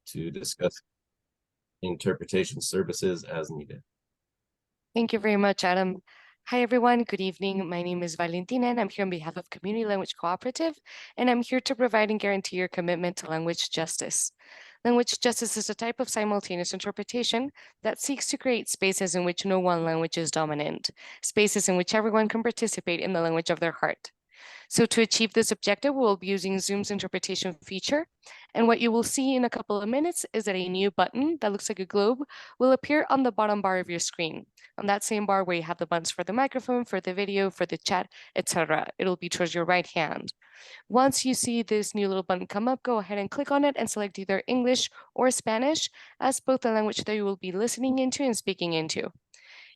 to discuss interpretation services as needed. Thank you very much, Adam. Hi, everyone. Good evening. My name is Valentina, and I'm here on behalf of Community Language Cooperative, and I'm here to provide and guarantee your commitment to language justice. Language justice is a type of simultaneous interpretation that seeks to create spaces in which no one language is dominant, spaces in which everyone can participate in the language of their heart. So to achieve this objective, we'll be using Zoom's interpretation feature. And what you will see in a couple of minutes is that a new button that looks like a globe will appear on the bottom bar of your screen. On that same bar where you have the buttons for the microphone, for the video, for the chat, etc. It'll be towards your right hand. Once you see this new little button come up, go ahead and click on it and select either English or Spanish as both the language that you will be listening into and speaking into.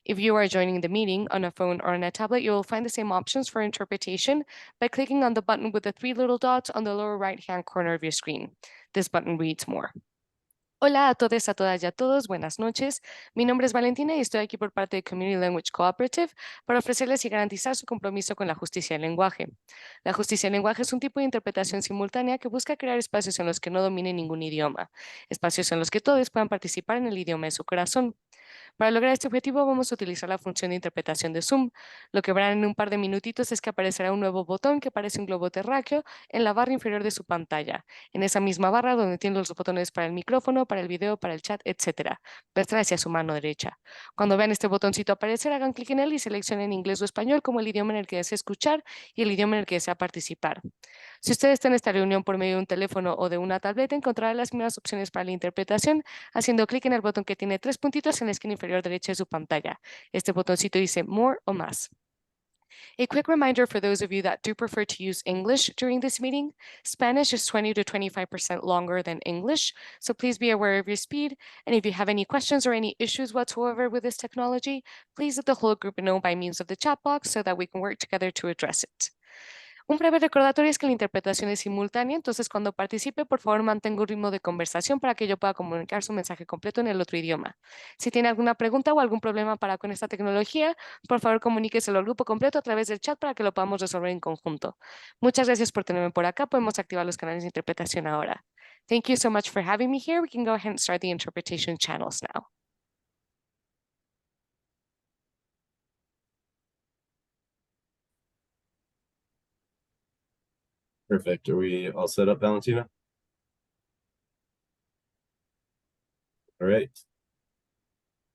If you are joining the meeting on a phone or on a tablet, you will find the same options for interpretation by clicking on the button with the three little dots on the lower right-hand corner of your screen. This button reads More. Hola a todos, a todas y a todos, buenas noches. Mi nombre es Valentina y estoy aquí por parte de Community Language Cooperative para ofrecerles y garantizar su compromiso con la justicia del lenguaje. La justicia del lenguaje es un tipo de interpretación simultánea que busca crear espacios en los que no domine ningún idioma, espacios en los que todos puedan participar en el idioma de su corazón. Para lograr este objetivo vamos a utilizar la función de interpretación de Zoom. Lo que verán en un par de minutitos es que aparecerá un nuevo botón que parece un globo terráqueo en la barra inferior de su pantalla. En esa misma barra donde tienen los botones para el micrófono, para el video, para el chat, etc. Vendrá hacia su mano derecha. Cuando vean este botoncito aparecer, hagan clic en él y seleccionen inglés o español como el idioma en el que desea escuchar y el idioma en el que desea participar. Si usted está en esta reunión por medio de un teléfono o de una tableta, encontrará las mismas opciones para la interpretación haciendo clic en el botón que tiene tres puntitos en la esquina inferior derecha de su pantalla. Este botoncito dice More o Más. A quick reminder for those of you that do prefer to use English during this meeting, Spanish is 20 to 25% longer than English, so please be aware of your speed. And if you have any questions or any issues whatsoever with this technology, please let the whole group know by means of the chat box so that we can work together to address it. Un breve recordatorio es que la interpretación es simultánea, entonces cuando participe, por favor mantenga un ritmo de conversación para que yo pueda comunicar su mensaje completo en el otro idioma. Si tiene alguna pregunta o algún problema con esta tecnología, por favor comuníqueselo al grupo completo a través del chat para que lo podamos resolver en conjunto. Muchas gracias por tenerme por acá. Podemos activar los canales de interpretación ahora. Thank you so much for having me here. We can go ahead and start the interpretation channels now. Perfect. Are we all set up, Valentina? All right.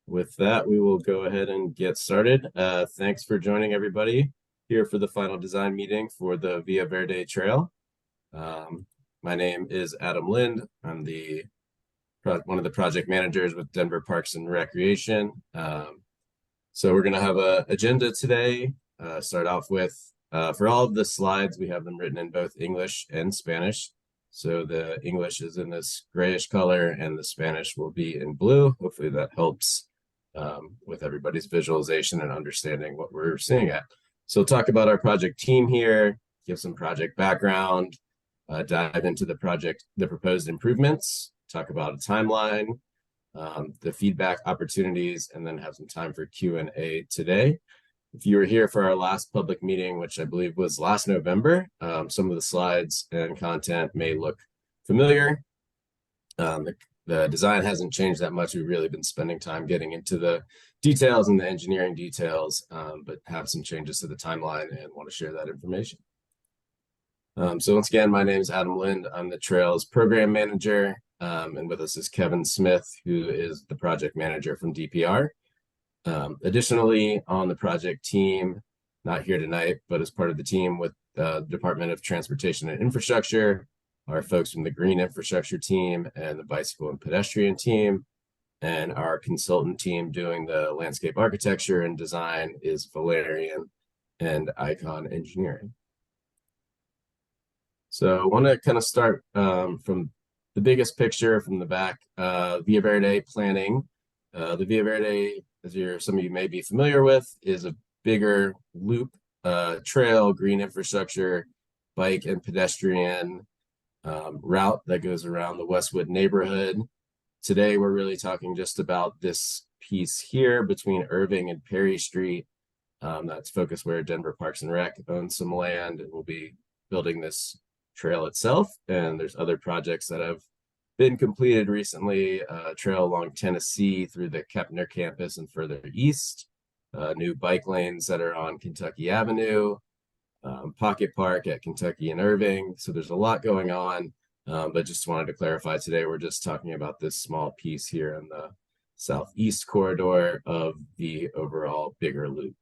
With that, we will go ahead and get started. Thanks for joining everybody here for the final design meeting for the Via Verde Trail. My name is Adam Lind. I'm one of the project managers with Denver Parks and Recreation. So we're going to have an agenda today. Start off with, for all of the slides, we have them written in both English and Spanish. So the English is in this grayish color and the Spanish will be in blue. Hopefully that helps with everybody's visualization and understanding what we're seeing at. So we'll talk about our project team here, give some project background, dive into the proposed improvements, talk about a timeline, the feedback opportunities, and then have some time for Q&A today. If you were here for our last public meeting, which I believe was last November, some of the slides and content may look familiar. The design hasn't changed that much. We've really been spending time getting into the details and the engineering details, but have some changes to the timeline and want to share that information. So once again, my name is Adam Lind. I'm the Trails Program Manager, and with us is Kevin Smith, who is the project manager from DPR. Additionally, on the project team, not here tonight, but as part of the team with the Department of Transportation and Infrastructure, our folks from the Green Infrastructure team and the Bicycle and Pedestrian team, and our consultant team doing the landscape architecture and design is Valerian and Icon Engineering. So I want to kind of start from the biggest picture from the back, Via Verde planning. The Via Verde, as some of you may be familiar with, is a bigger loop trail, green infrastructure, bike and pedestrian route that goes around the Westwood neighborhood. Today, we're really talking just about this piece here between Irving and Perry Street. That's focused where Denver Parks and Rec owns some land and will be building this trail itself. And there's other projects that have been completed recently, a trail along Tennessee through the Kepner campus and further east, new bike lanes that are on Kentucky Avenue, Pocket Park at Kentucky and Irving. So there's a lot going on, but just wanted to clarify today, we're just talking about this small piece here in the southeast corridor of the overall bigger loop.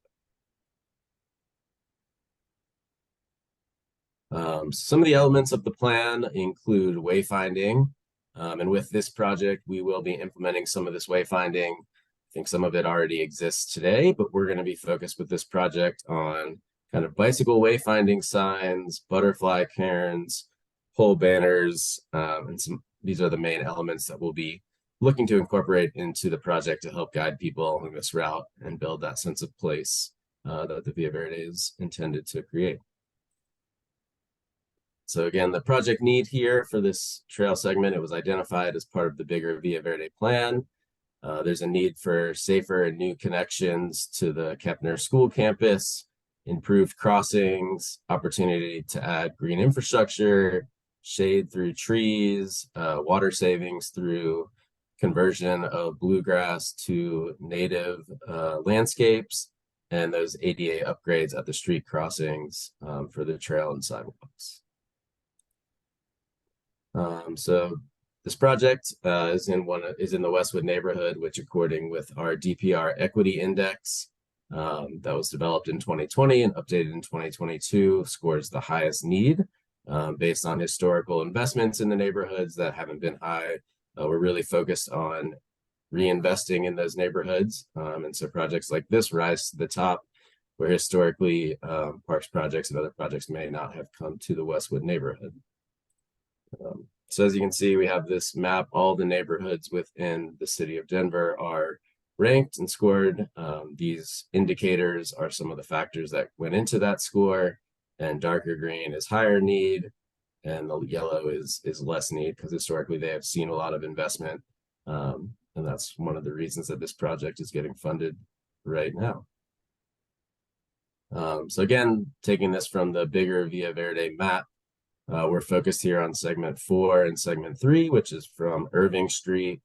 Some of the elements of the plan include wayfinding, and with this project, we will be implementing some of this wayfinding. I think some of it already exists today, but we're going to be focused with this project on kind of bicycle wayfinding signs, butterfly cairns, pole banners, and these are the main elements that we'll be looking to incorporate into the project to help guide people along this route and build that sense of place that the Via Verde is intended to create. So again, the project need here for this trail segment, it was identified as part of the bigger Via Verde plan. There's a need for safer and new connections to the Kepner school campus, improved crossings, opportunity to add green infrastructure, shade through trees, water savings through conversion of bluegrass to native landscapes, and those ADA upgrades at the street crossings for the trail and sidewalks. So this project is in the Westwood neighborhood, which according with our DPR equity index that was developed in 2020 and updated in 2022 scores the highest need based on historical investments in the neighborhoods that haven't been high. We're really focused on reinvesting in those neighborhoods. And so projects like this rise to the top where historically parks projects and other projects may not have come to the Westwood neighborhood. So as you can see, we have this map. All the neighborhoods within the city of Denver are ranked and scored. These indicators are some of the factors that went into that score, and darker green is higher need, and the yellow is less need because historically they have seen a lot of investment. And that's one of the reasons that this project is getting funded right now. So again, taking this from the bigger Via Verde map, we're focused here on segment 4 and segment 3, which is from Irving Street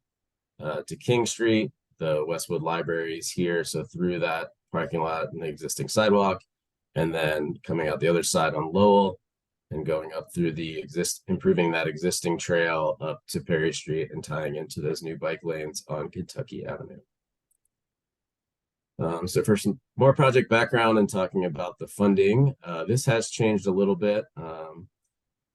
to King Street. The Westwood Library is here, so through that parking lot and the existing sidewalk, and then coming out the other side on Lowell and going up through the improving that existing trail up to Perry Street and tying into those new bike lanes on Kentucky Avenue. So for some more project background and talking about the funding, this has changed a little bit.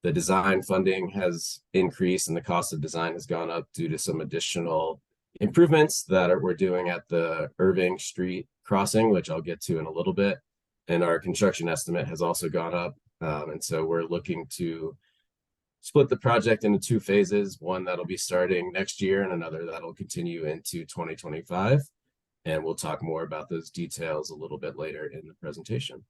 The design funding has increased and the cost of design has gone up due to some additional improvements that we're doing at the Irving Street crossing, which I'll get to in a little bit. And our construction estimate has also gone up. And so we're looking to split the project into 2 phases, one that'll be starting next year and another that'll continue into 2025. And we'll talk more about those details a little bit later in the presentation.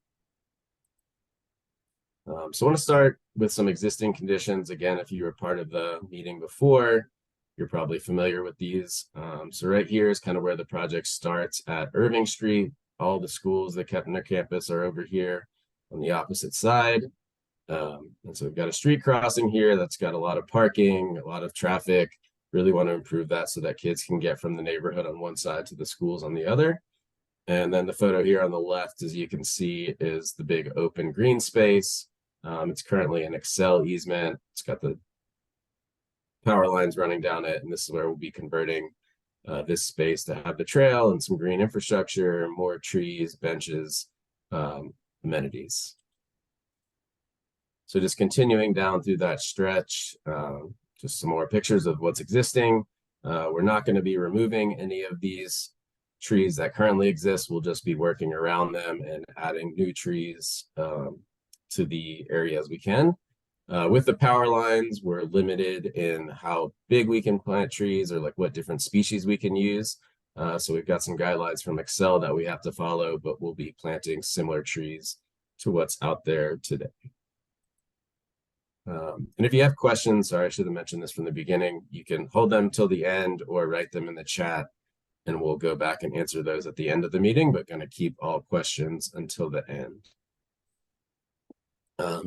So I want to start with some existing conditions. Again, if you were part of the meeting before, you're probably familiar with these. So right here is kind of where the project starts at Irving Street. All the schools, the Kepner campus, are over here on the opposite side. And so we've got a street crossing here that's got a lot of parking, a lot of traffic. Really want to improve that so that kids can get from the neighborhood on one side to the schools on the other. And then the photo here on the left, as you can see, is the big open green space. It's currently an Excel easement. It's got the power lines running down it, and this is where we'll be converting this space to have the trail and some green infrastructure, more trees, benches, amenities. So just continuing down through that stretch, just some more pictures of what's existing. We're not going to be removing any of these trees that currently exist. We'll just be working around them and adding new trees to the area as we can. With the power lines, we're limited in how big we can plant trees or like what different species we can use. So we've got some guidelines from Excel that we have to follow, but we'll be planting similar trees to what's out there today. And if you have questions, sorry, I should have mentioned this from the beginning, you can hold them till the end or write them in the chat, and we'll go back and answer those at the end of the meeting, but going to keep all questions until the end.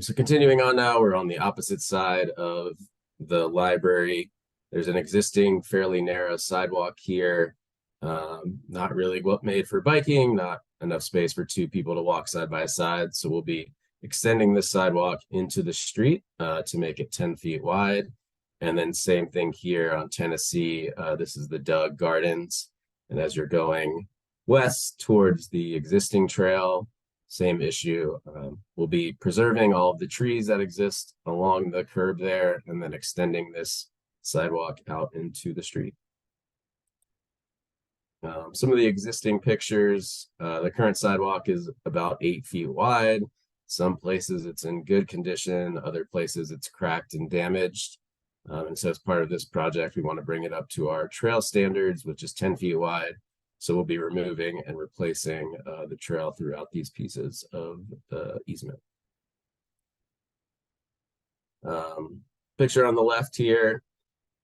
So continuing on now, we're on the opposite side of the library. There's an existing fairly narrow sidewalk here, not really made for biking, not enough space for two people to walk side by side. So we'll be extending this sidewalk into the street to make it 10 feet wide. And then same thing here on Tennessee. This is the Doug Gardens. And as you're going west towards the existing trail, same issue. We'll be preserving all of the trees that exist along the curb there and then extending this sidewalk out into the street. Some of the existing pictures, the current sidewalk is about 8 feet wide. Some places it's in good condition, other places it's cracked and damaged. And so as part of this project, we want to bring it up to our trail standards, which is 10 feet wide. So we'll be removing and replacing the trail throughout these pieces of the easement. Picture on the left here,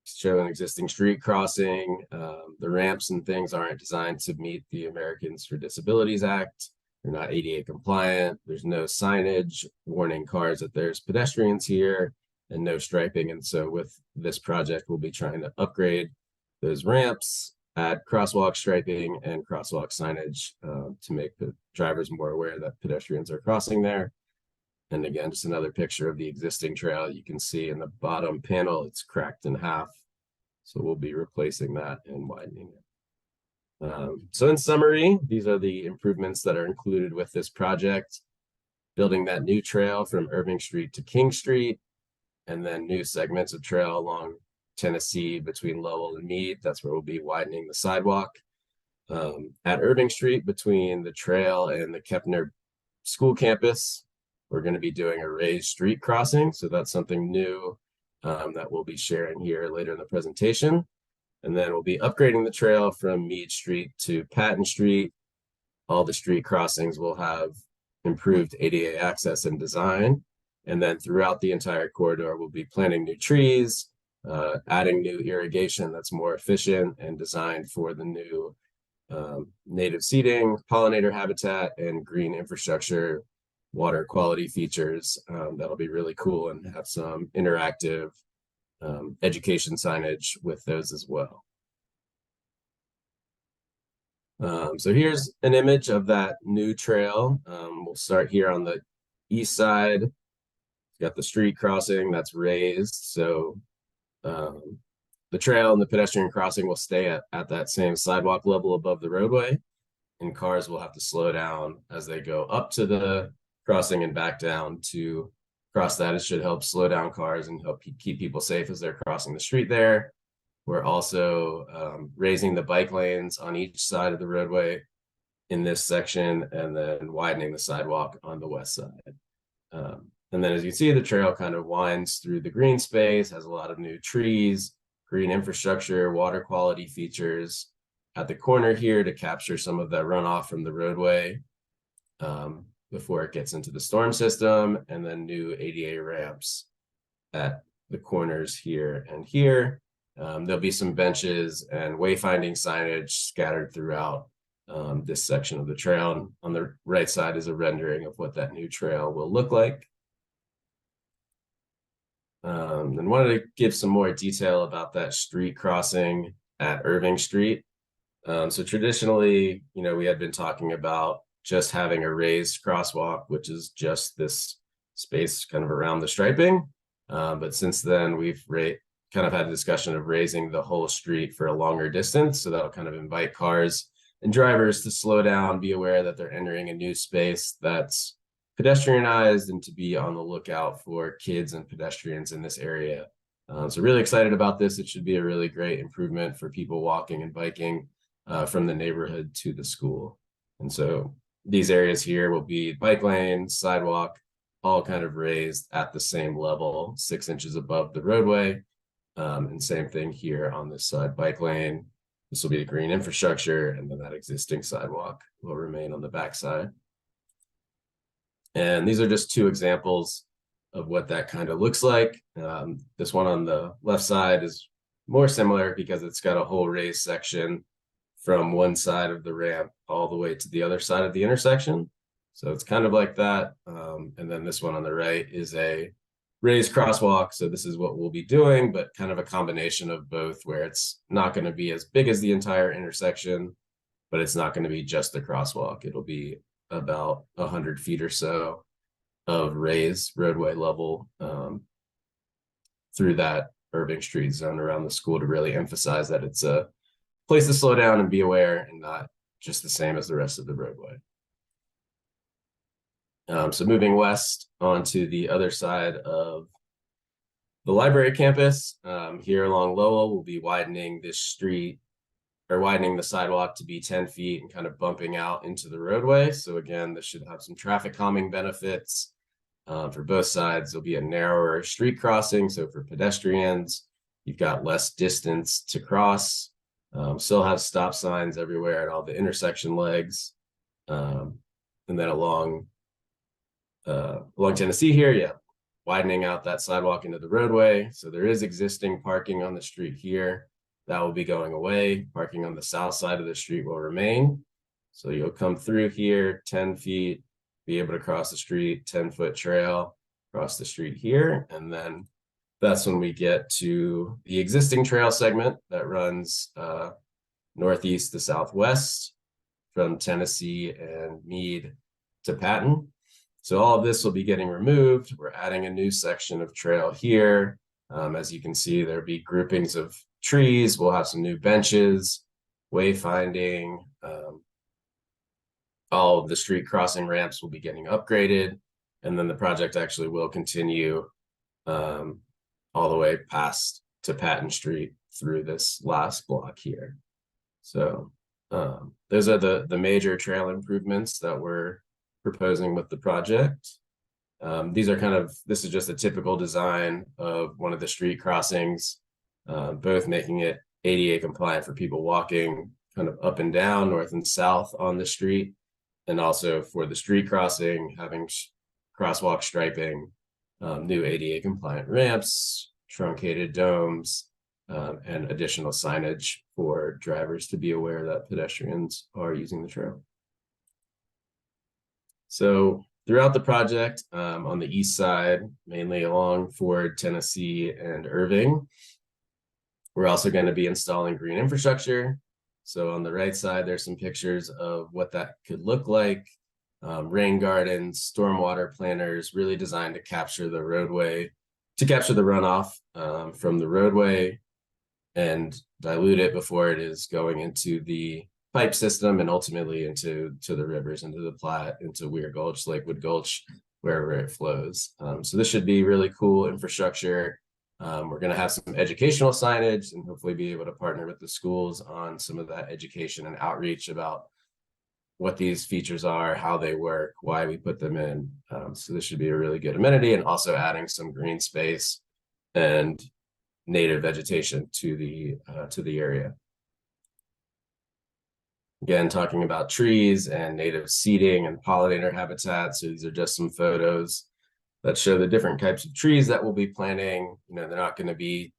show an existing street crossing. The ramps and things aren't designed to meet the Americans for Disabilities Act. They're not ADA compliant. There's no signage warning cars that there's pedestrians here and no striping. And so with this project, we'll be trying to upgrade those ramps, add crosswalk striping and crosswalk signage to make the drivers more aware that pedestrians are crossing there. And again, just another picture of the existing trail. You can see in the bottom panel, it's cracked in half. So we'll be replacing that and widening it. So in summary, these are the improvements that are included with this project. Building that new trail from Irving Street to King Street, and then new segments of trail along Tennessee between Lowell and Meade. That's where we'll be widening the sidewalk. At Irving Street, between the trail and the Kepner school campus, we're going to be doing a raised street crossing. So that's something new that we'll be sharing here later in the presentation. And then we'll be upgrading the trail from Meade Street to Patton Street. All the street crossings will have improved ADA access and design. And then throughout the entire corridor, we'll be planting new trees, adding new irrigation that's more efficient and designed for the new native seeding, pollinator habitat, and green infrastructure water quality features. That'll be really cool and have some interactive education signage with those as well. So here's an image of that new trail. We'll start here on the east side. Got the street crossing that's raised. So the trail and the pedestrian crossing will stay at that same sidewalk level above the roadway, and cars will have to slow down as they go up to the crossing and back down to cross that. It should help slow down cars and help keep people safe as they're crossing the street there. We're also raising the bike lanes on each side of the roadway in this section, and then widening the sidewalk on the west side. And then as you see, the trail kind of winds through the green space, has a lot of new trees, green infrastructure, water quality features at the corner here to capture some of that runoff from the roadway before it gets into the storm system, and then new ADA ramps at the corners here and here. There'll be some benches and wayfinding signage scattered throughout this section of the trail. And on the right side is a rendering of what that new trail will look like. And wanted to give some more detail about that street crossing at Irving Street. So traditionally, we had been talking about just having a raised crosswalk, which is just this space kind of around the striping. But since then, we've kind of had a discussion of raising the whole street for a longer distance. So that'll kind of invite cars and drivers to slow down, be aware that they're entering a new space that's pedestrianized, and to be on the lookout for kids and pedestrians in this area. So really excited about this. It should be a really great improvement for people walking and biking from the neighborhood to the school. And so these areas here will be bike lane, sidewalk, all kind of raised at the same level, 6 inches above the roadway. And same thing here on this side, bike lane. This will be the green infrastructure, and then that existing sidewalk will remain on the backside. And these are just two examples of what that kind of looks like. This one on the left side is more similar because it's got a whole raised section from one side of the ramp all the way to the other side of the intersection. So it's kind of like that. And then this one on the right is a raised crosswalk. So this is what we'll be doing, but kind of a combination of both, where it's not going to be as big as the entire intersection, but it's not going to be just the crosswalk. It'll be about 100 feet or so of raised roadway level through that Irving Street zone around the school to really emphasize that it's a place to slow down and be aware and not just the same as the rest of the roadway. So moving west onto the other side of the library campus, here along Lowell, we'll be widening this street or widening the sidewalk to be 10 feet and kind of bumping out into the roadway. So again, this should have some traffic calming benefits. For both sides, there'll be a narrower street crossing. So for pedestrians, you've got less distance to cross. Still have stop signs everywhere at all the intersection legs. And then along Tennessee here, yeah, widening out that sidewalk into the roadway. So there is existing parking on the street here. That will be going away. Parking on the south side of the street will remain. So you'll come through here 10 feet, be able to cross the street, 10-foot trail, cross the street here. And then that's when we get to the existing trail segment that runs northeast to southwest from Tennessee and Meade to Patton. So all of this will be getting removed. We're adding a new section of trail here. As you can see, there'll be groupings of trees. We'll have some new benches, wayfinding. All of the street crossing ramps will be getting upgraded. And then the project actually will continue all the way past to Patton Street through this last block here. So those are the major trail improvements that we're proposing with the project. These are this is just a typical design of one of the street crossings, both making it ADA compliant for people walking kind of up and down, north and south on the street, and also for the street crossing, having crosswalk striping, new ADA compliant ramps, truncated domes, and additional signage for drivers to be aware that pedestrians are using the trail. So throughout the project, on the east side, mainly along Ford, Tennessee, and Irving, we're also going to be installing green infrastructure. So on the right side, there's some pictures of what that could look like. Rain gardens, stormwater planters, really designed to capture the roadway, to capture the runoff from the roadway and dilute it before it is going into the pipe system and ultimately into the rivers, into the Platte, into Weir Gulch, Lakewood Gulch, wherever it flows. So this should be really cool infrastructure. We're going to have some educational signage and hopefully be able to partner with the schools on some of that education and outreach about what these features are, how they work, why we put them in. So this should be a really good amenity, and also adding some green space and native vegetation to the area. Again, talking about trees and native seeding and pollinator habitat. So these are just some photos that show the different types of trees that we'll be planting. You know, they're not going to be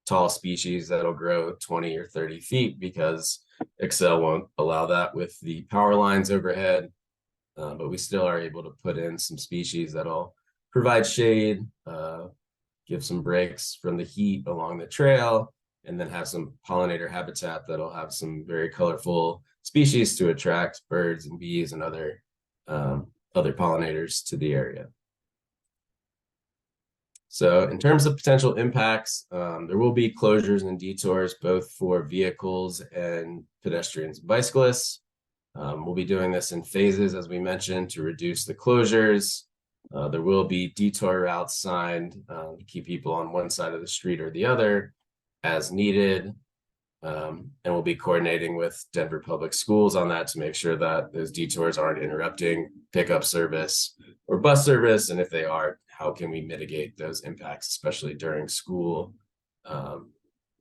tall species that'll grow 20 or 30 feet because Excel won't allow that with the power lines overhead. But we still are able to put in some species that'll provide shade, give some breaks from the heat along the trail, and then have some pollinator habitat that'll have some very colorful species to attract birds and bees and other pollinators to the area. So in terms of potential impacts, there will be closures and detours both for vehicles and pedestrians and bicyclists. We'll be doing this in phases, as we mentioned, to reduce the closures. There will be detour routes signed to keep people on one side of the street or the other as needed. And we'll be coordinating with Denver Public Schools on that to make sure that those detours aren't interrupting pickup service or bus service. And if they are, how can we mitigate those impacts, especially during school,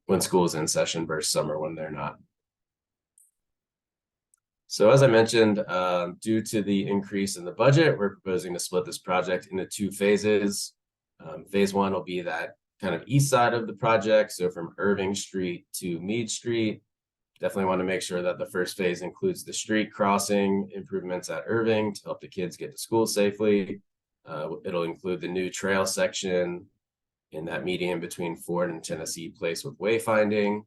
when school is in session versus summer when they're not. So as I mentioned, due to the increase in the budget, we're proposing to split this project into 2 phases. Phase 1 will be that kind of east side of the project. So from Irving Street to Meade Street. Definitely want to make sure that the first phase includes the street crossing improvements at Irving to help the kids get to school safely. It'll include the new trail section in that median between Ford and Tennessee Place with wayfinding,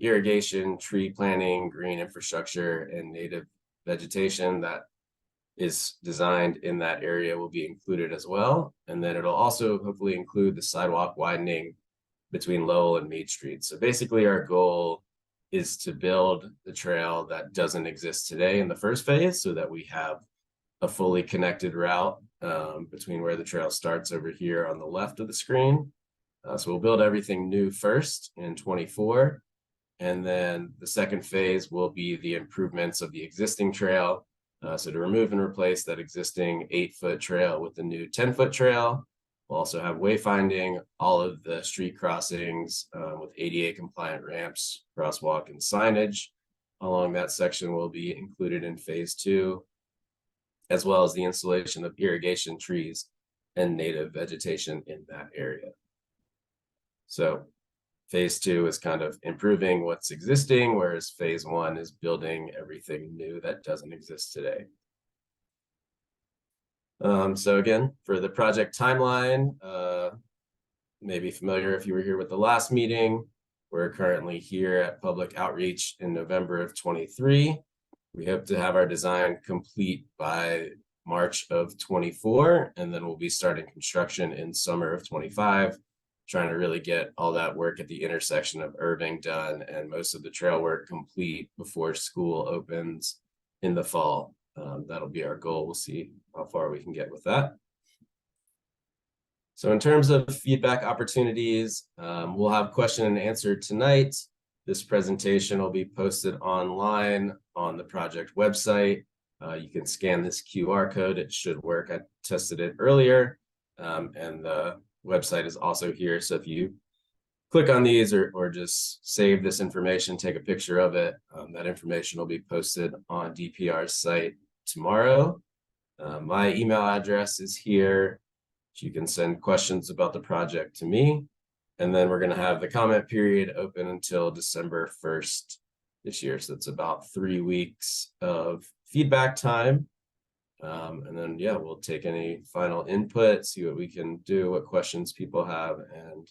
irrigation, tree planting, green infrastructure, and native vegetation that is designed in that area will be included as well. And then it'll also hopefully include the sidewalk widening between Lowell and Meade Street. So basically our goal is to build the trail that doesn't exist today in the first phase so that we have a fully connected route between where the trail starts over here on the left of the screen. So we'll build everything new first in 24. And then the second phase will be the improvements of the existing trail. So to remove and replace that existing 8-foot trail with the new 10-foot trail. We'll also have wayfinding, all of the street crossings with ADA compliant ramps, crosswalk, and signage along that section will be included in phase 2, as well as the installation of irrigation trees and native vegetation in that area. So phase 2 is kind of improving what's existing, whereas phase 1 is building everything new that doesn't exist today. So again, for the project timeline, maybe familiar if you were here with the last meeting, we're currently here at public outreach in November of 23. We hope to have our design complete by March of 24, and then we'll be starting construction in summer of 25, trying to really get all that work at the intersection of Irving done and most of the trail work complete before school opens in the fall. That'll be our goal. We'll see how far we can get with that. So in terms of feedback opportunities, we'll have question and answer tonight. This presentation will be posted online on the project website. You can scan this QR code. It should work. I tested it earlier. And the website is also here. So if you click on these or just save this information, take a picture of it, that information will be posted on DPR's site tomorrow. My email address is here. You can send questions about the project to me. And then we're going to have the comment period open until December 1st this year. So it's about 3 weeks of feedback time. And then, yeah, we'll take any final input, see what we can do, what questions people have, and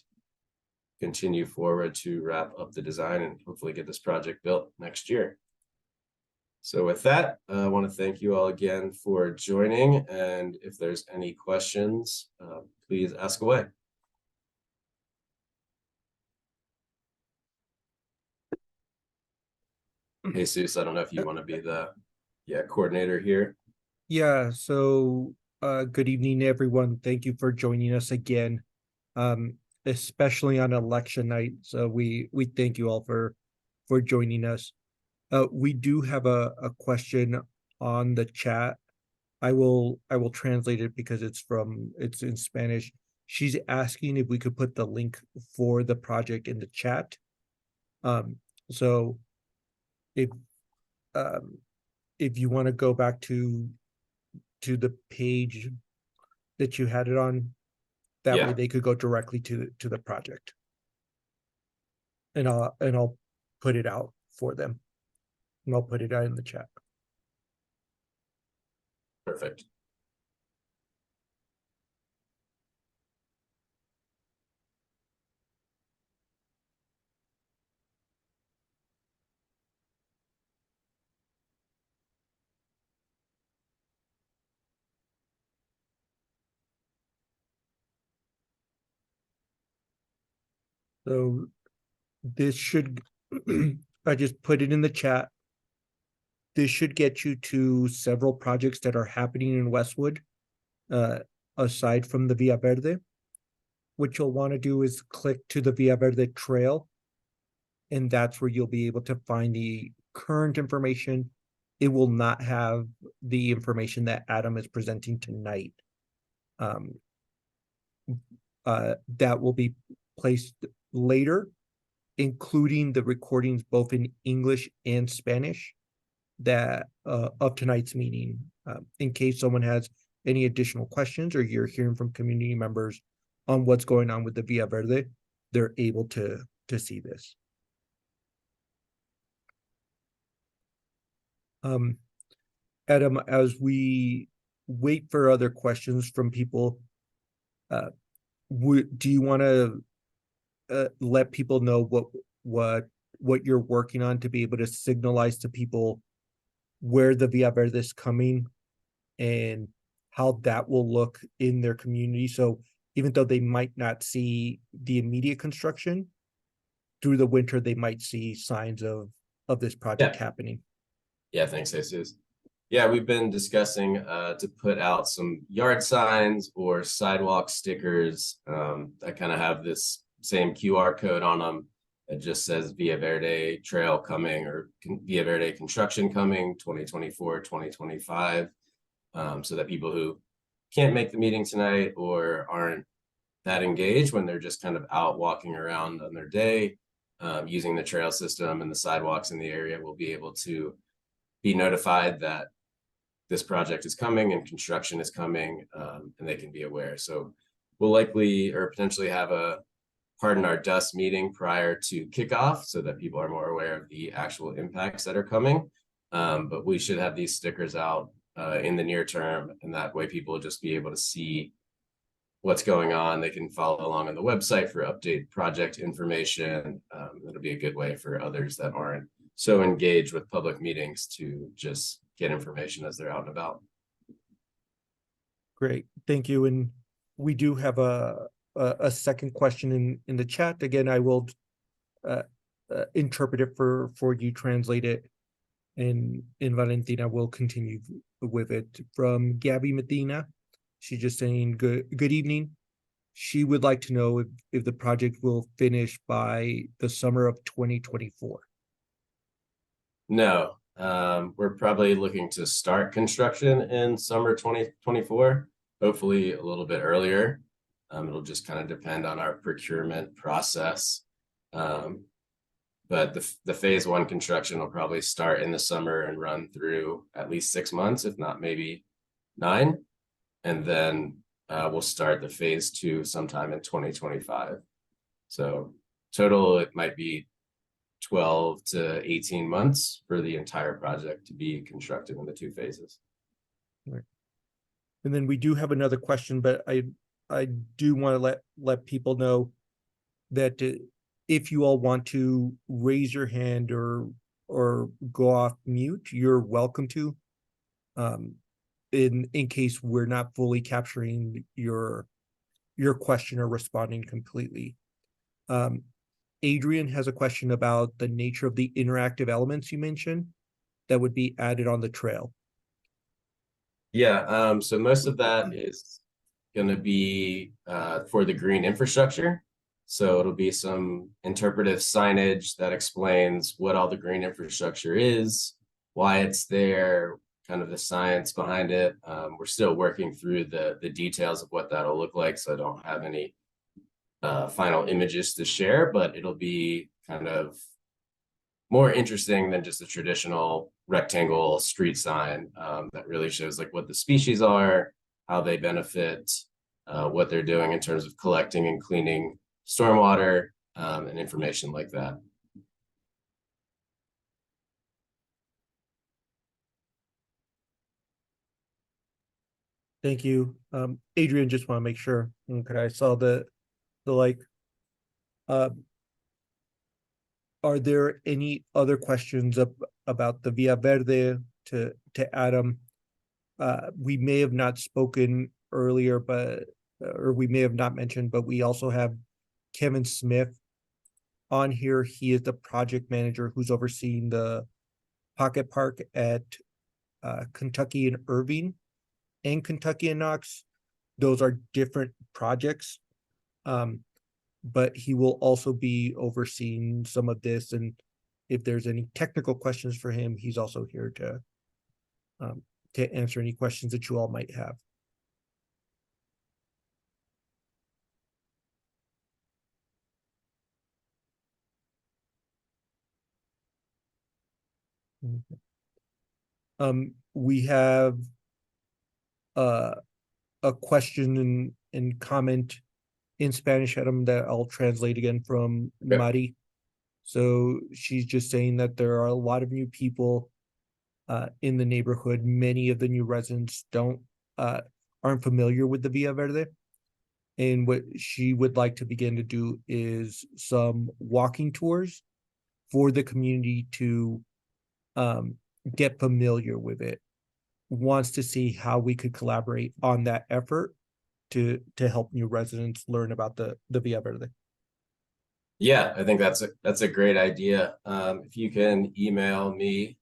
continue forward to wrap up the design and hopefully get this project built next year. So with that, I want to thank you all again for joining. And if there's any questions, please ask away. Jesus, I don't know if you want to be the coordinator here. Yeah, so good evening, everyone. Thank you for joining us again, especially on election night. So we thank you all for joining us. We do have a question on the chat. I will translate it because it's in Spanish. She's asking if we could put the link for the project in the chat. So if you want to go back to the page that you had it on, that way they could go directly to the project. And I'll put it out for them. And I'll put it out in the chat. Perfect. So this should, I just put it in the chat. This should get you to several projects that are happening in Westwood, aside from the Via Verde. What you'll want to do is click to the Via Verde trail, and that's where you'll be able to find the current information. It will not have the information that Adam is presenting tonight. That will be placed later, including the recordings both in English and Spanish that of tonight's meeting, in case someone has any additional questions or you're hearing from community members on what's going on with the Via Verde, they're able to see this. Adam, as we wait for other questions from people. Do you want to let people know what you're working on to be able to signalize to people where the Via Verde is coming and how that will look in their community? So even though they might not see the immediate construction, through the winter they might see signs of this project happening. Yeah, thanks, Jesus. Yeah, we've been discussing to put out some yard signs or sidewalk stickers that kind of have this same QR code on them. It just says Via Verde Trail coming or Via Verde construction coming 2024, 2025. So that people who can't make the meeting tonight or aren't that engaged when they're just kind of out walking around on their day, using the trail system and the sidewalks in the area will be able to be notified that this project is coming and construction is coming, and they can be aware. So we'll likely or potentially have a pardon our dust meeting prior to kickoff so that people are more aware of the actual impacts that are coming. But we should have these stickers out in the near term, and that way people will just be able to see what's going on. They can follow along on the website for update project information. It'll be a good way for others that aren't so engaged with public meetings to just get information as they're out and about. Great, thank you. And we do have a second question in the chat. Again, I will interpret it for you, translate it, and Valentina will continue with it. From Gabby Medina, she's just saying good evening. She would like to know if the project will finish by the summer of 2024. No, we're probably looking to start construction in summer 2024, hopefully a little bit earlier. It'll just kind of depend on our procurement process. But the phase one construction will probably start in the summer and run through at least 6 months, if not maybe 9. And then we'll start the phase two sometime in 2025. So total, it might be 12 to 18 months for the entire project to be constructed in the 2 phases. Right. And then we do have another question, but I do want to let people know that if you all want to raise your hand or go off mute, you're welcome to. In case we're not fully capturing your question or responding completely. Adrian has a question about the nature of the interactive elements you mentioned that would be added on the trail. Yeah, so most of that is going to be for the green infrastructure. So it'll be some interpretive signage that explains what all the green infrastructure is, why it's there, kind of the science behind it. We're still working through the details of what that'll look like, so I don't have any final images to share, but it'll be kind of more interesting than just a traditional rectangle street sign that really shows like what the species are, how they benefit, what they're doing in terms of collecting and cleaning stormwater, and information like that. Thank you. Adrian, just want to make sure. Okay, I saw the like. Are there any other questions about the Via Verde to Adam? We may have not spoken earlier, but or we may have not mentioned, but we also have Kevin Smith on here. He is the project manager who's overseeing the pocket park at Kentucky and Irving and Kentucky and Knox. Those are different projects. But he will also be overseeing some of this, and if there's any technical questions for him, he's also here to answer any questions that you all might have. We have a question and comment in Spanish, Adam, that I'll translate again from Mari. So she's just saying that there are a lot of new people in the neighborhood. Many of the new residents don't aren't familiar with the Via Verde. And what she would like to begin to do is some walking tours for the community to get familiar with it. Wants to see how we could collaborate on that effort to help new residents learn about the Via Verde. Yeah, I think that's a great idea. If you can email me,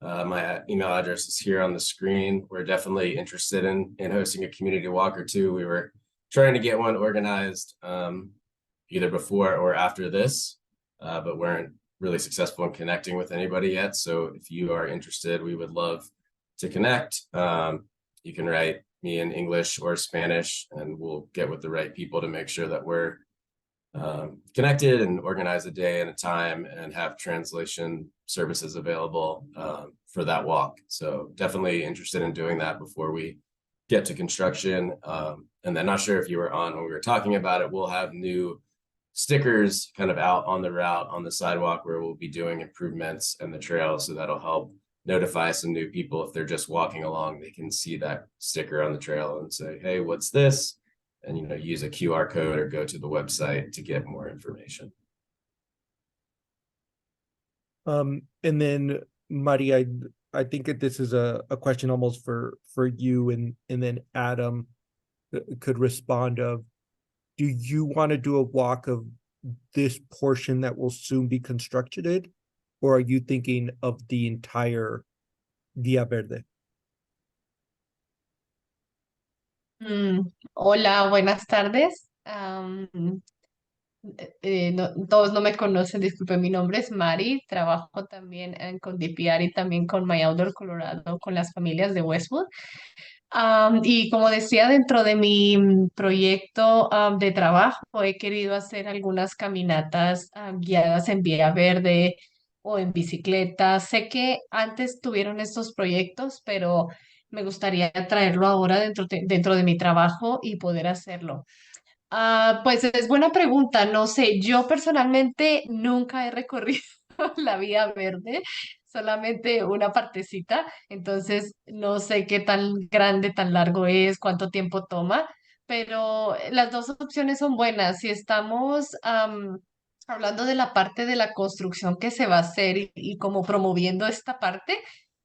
my email address is here on the screen. We're definitely interested in hosting a community walk or two. We were trying to get one organized either before or after this, but weren't really successful in connecting with anybody yet. So if you are interested, we would love to connect. You can write me in English or Spanish, and we'll get with the right people to make sure that we're connected and organize a day and a time and have translation services available for that walk. So definitely interested in doing that before we get to construction. And then not sure if you were on when we were talking about it, we'll have new stickers kind of out on the route on the sidewalk where we'll be doing improvements and the trail. So that'll help notify some new people. If they're just walking along, they can see that sticker on the trail and say, hey, what's this? And, use a QR code or go to the website to get more information. And then Mari, I think that this is a question almost for you, and then Adam could respond of, do you want to do a walk of this portion that will soon be constructed, or are you thinking of the entire Via Verde? Hola, buenas tardes. Todos no me conocen, disculpen, mi nombre es Mari, trabajo también con DPR y también con My Outdoor Colorado, con las familias de Westwood. Y como decía, dentro de mi proyecto de trabajo, he querido hacer algunas caminatas guiadas en vía verde o en bicicleta. Sé que antes tuvieron estos proyectos, pero me gustaría traerlo ahora dentro de mi trabajo y poder hacerlo. Pues es buena pregunta, no sé, yo personalmente nunca he recorrido la vía verde, solamente una partecita, entonces no sé qué tan grande, tan largo es, cuánto tiempo toma, pero las dos opciones son buenas. Si estamos hablando de la parte de la construcción que se va a hacer y como promoviendo esta parte,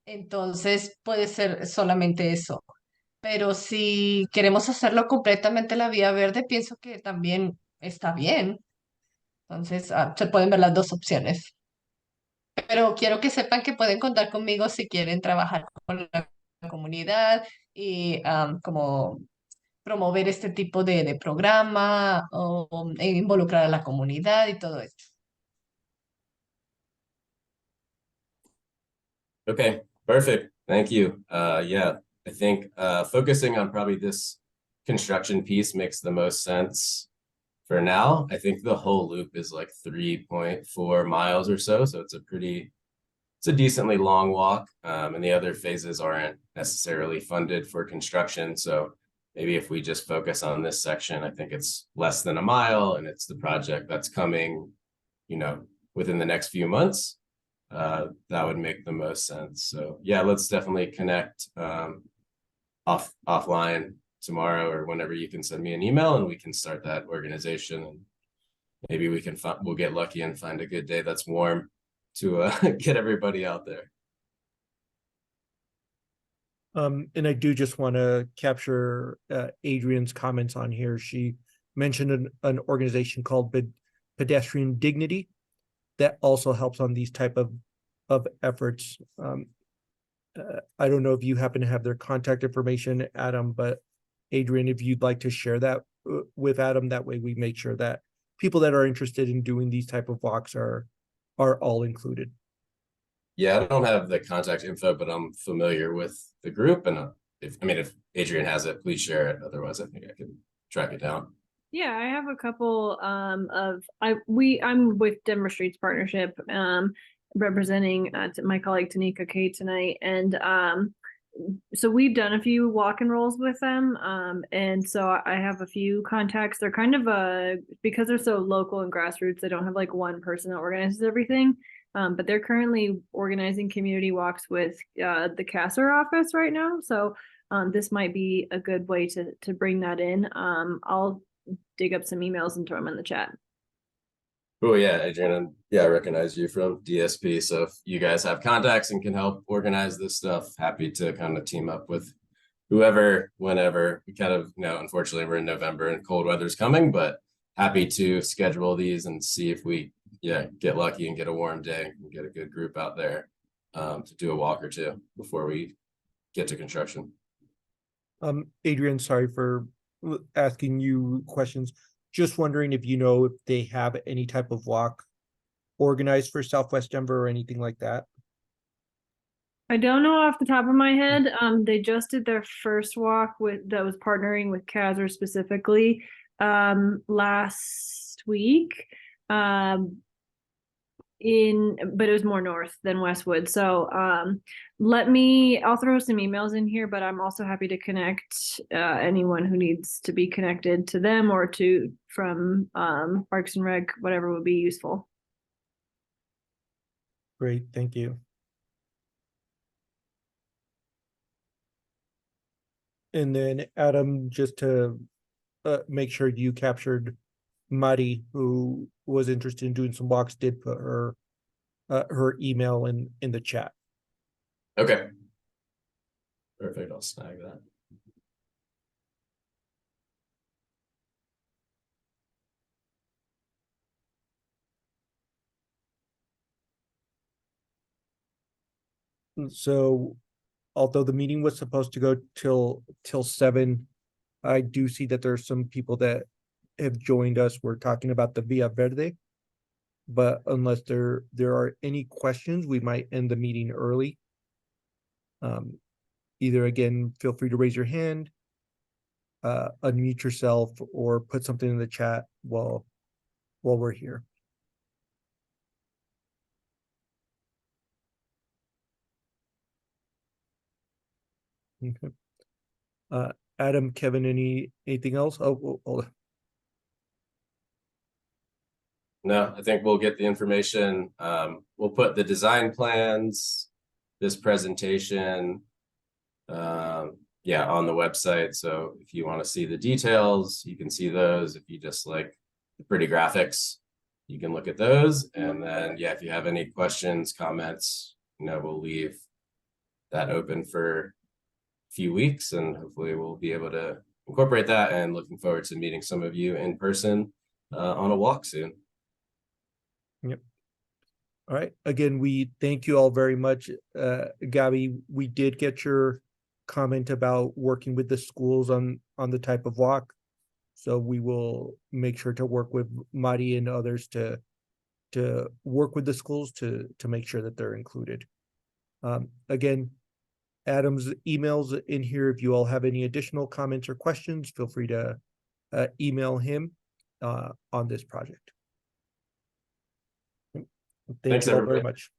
entonces puede ser solamente eso. Pero si queremos hacerlo completamente la vía verde, pienso que también está bien. Entonces, se pueden ver las dos opciones. Pero quiero que sepan que pueden contar conmigo si quieren trabajar con la comunidad y como promover este tipo de programa e involucrar a la comunidad y todo esto. Okay, perfect. Thank you. Yeah, I think focusing on probably this construction piece makes the most sense for now. I think the whole loop is like 3.4 miles or so. So it's a decently long walk. And the other phases aren't necessarily funded for construction. So maybe if we just focus on this section, I think it's less than a mile and it's the project that's coming, within the next few months. That would make the most sense. So yeah, let's definitely connect offline tomorrow or whenever you can send me an email and we can start that organization, and maybe we'll get lucky and find a good day that's warm to get everybody out there. And I do just want to capture Adrian's comments on here. She mentioned an organization called Pedestrian Dignity that also helps on these type of efforts. I don't know if you happen to have their contact information, Adam, but Adrian, if you'd like to share that with Adam, that way we make sure that people that are interested in doing these type of walks are all included. Yeah, I don't have the contact info, but I'm familiar with the group, and if Adrian has it, please share it. Otherwise, I think I can track it down. Yeah, I have a couple I'm with Denver Streets Partnership, representing my colleague Tanika K tonight, and so we've done a few walk and rolls with them, and so I have a few contacts. They're kind of because they're so local and grassroots, they don't have like one person that organizes everything, but they're currently organizing community walks with the CASR office right now. So this might be a good way to bring that in. I'll dig up some emails and throw them in the chat. Oh yeah, Adrian, and yeah, I recognize you from DSP. So if you guys have contacts and can help organize this stuff, happy to kind of team up with whoever, whenever. We kind of, unfortunately we're in November and cold weather's coming, but happy to schedule these and see if we get lucky and get a warm day and get a good group out there to do a walk or two before we get to construction. Adrian, sorry for asking you questions. Just wondering if you know if they have any type of walk organized for Southwest Denver or anything like that. I don't know off the top of my head. They just did their first walk that was partnering with Kaiser specifically last week. But it was more north than Westwood. So I'll throw some emails in here, but I'm also happy to connect anyone who needs to be connected to them or from Parks and Rec, whatever would be useful. Great, thank you. And then Adam, just to make sure you captured Mari, who was interested in doing some walks, did put her email in the chat. Okay. Perfect. I'll snag that. So although the meeting was supposed to go till 7, I do see that there are some people that have joined us. We're talking about the Via Verde, but unless there are any questions, we might end the meeting early. Either again, feel free to raise your hand, unmute yourself, or put something in the chat while we're here. Okay. Adam, Kevin, anything else? Oh, hold on. No, I think we'll get the information. We'll put the design plans, this presentation, on the website. So if you want to see the details, you can see those. If you just like the pretty graphics, you can look at those. And then, if you have any questions, comments, we'll leave that open for a few weeks, and hopefully we'll be able to incorporate that, and looking forward to meeting some of you in person on a walk soon. Yep. All right. Again, we thank you all very much. Gabby, we did get your comment about working with the schools on the type of walk. So we will make sure to work with Mari and others to work with the schools to make sure that they're included. Again, Adam's emails in here. If you all have any additional comments or questions, feel free to email him on this project. Thank Thanks, you all everybody. very much.